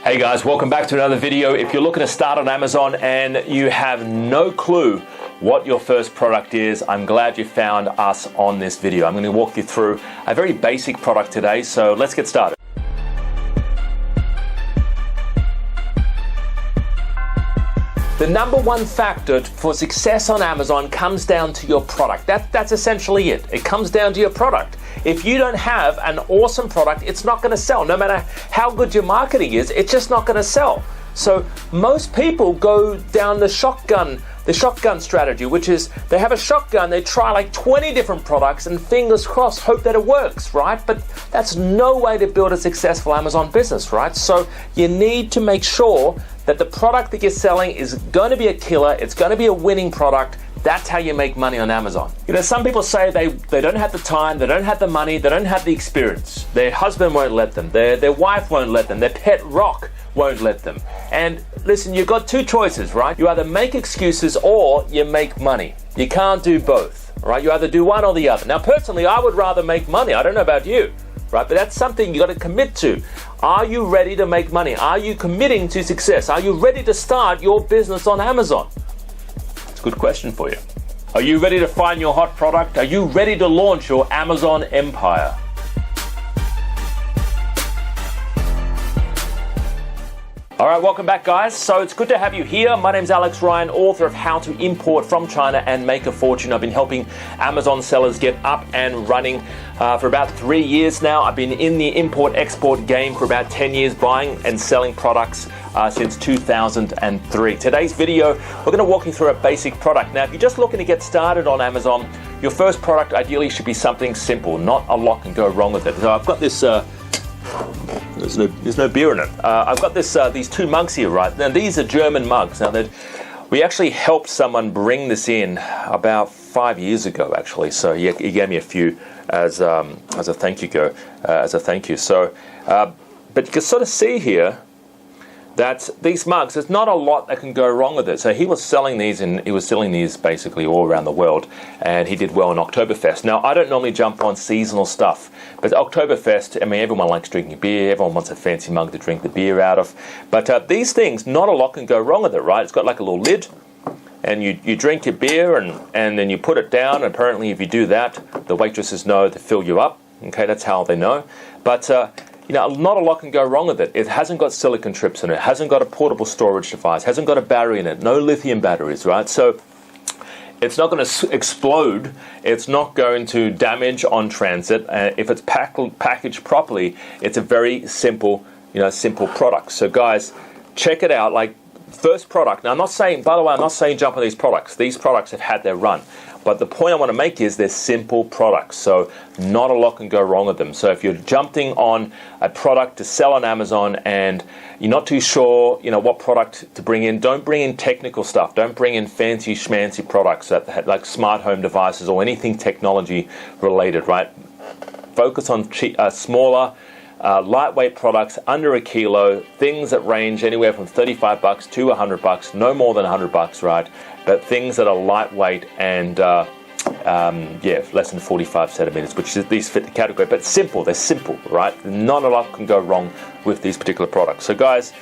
Hey guys, welcome back to another video. If you're looking to start on Amazon and you have no clue what your first product is, I'm glad you found us on this video. I'm going to walk you through a very basic product today, so let's get started. The number one factor for success on Amazon comes down to your product. That's essentially it. It comes down to your product. If you don't have an awesome product, it's not going to sell. No matter how good your marketing is, it's just not going to sell. So most people go down the shotgun strategy, which is they have a shotgun, they try like 20 different products and fingers crossed, hope that it works, right? But that's no way to build a successful Amazon business, right? So you need to make sure that the product that you're selling is going to be a killer, it's going to be a winning product. That's how you make money on Amazon. You know, some people say they don't have the time, they don't have the money, they don't have the experience. Their husband won't let them, their wife won't let them, their pet rock won't let them. And listen, you've got two choices, right? You either make excuses or you make money. You can't do both, right? You either do one or the other. Now, personally, I would rather make money. I don't know about you, right? But that's something you got to commit to. Are you ready to make money? Are you committing to success? Are you ready to start your business on Amazon? Good question for you. Are you ready to find your hot product? Are you ready to launch your Amazon empire? All right, welcome back, guys. So it's good to have you here. My name's Alex Ryan, author of How to Import from China and Make a Fortune. I've been helping Amazon sellers get up and running for about 3 years now. I've been in the import-export game for about 10 years, buying and selling products since 2003. Today's video, we're going to walk you through a basic product. Now, if you're just looking to get started on Amazon, your first product ideally should be something simple, not a lot can go wrong with it. So I've got this, there's no beer in it. I've got these two mugs here, right? Now, these are German mugs. Now, we actually helped someone bring this in about 5 years ago, actually. So he gave me a few as a thank you. So, but you can sort of see here that these mugs, there's not a lot that can go wrong with it. So he was selling these, and he was selling these basically all around the world, and he did well in Oktoberfest. Now, I don't normally jump on seasonal stuff, but Oktoberfest, I mean, everyone likes drinking beer, everyone wants a fancy mug to drink the beer out of, but these things, not a lot can go wrong with it, right? It's got like a little lid, and you drink your beer, and then you put it down, and apparently if you do that, the waitresses know to fill you up, okay, that's how they know, but you know, not a lot can go wrong with it. It hasn't got silicon trips in it, hasn't got a portable storage device, hasn't got a battery in it, no lithium batteries, right? So it's not going to explode, it's not going to damage on transit. If it's packaged properly, it's a very simple product. So guys, check it out. Like, first product. Now, I'm not saying, by the way, I'm not saying jump on these products. These products have had their run. But the point I want to make is they're simple products, so not a lot can go wrong with them. So if you're jumping on a product to sell on Amazon and you're not too sure, what product to bring in, don't bring in technical stuff. Don't bring in fancy schmancy products like smart home devices or anything technology related, right? Focus on smaller, lightweight products under a kilo, things that range anywhere from $35 to $100, no more than $100, right? But things that are lightweight and less than 45 centimeters, which is, these fit the category. But simple, they're simple, right? Not a lot can go wrong with these particular products. So guys,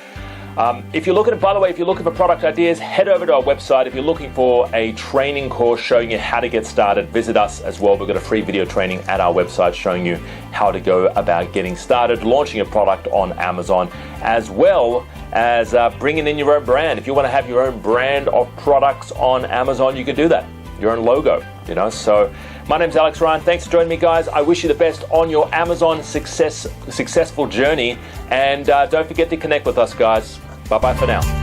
if you're looking for product ideas, head over to our website. If you're looking for a training course showing you how to get started, visit us as well. We've got a free video training at our website showing you how to go about getting started, launching a product on Amazon, as well as bringing in your own brand. If you want to have your own brand of products on Amazon, you can do that. Your own logo, So my name's Alex Ryan. Thanks for joining me, guys. I wish you the best on your Amazon successful journey. And don't forget to connect with us, guys. Bye-bye for now.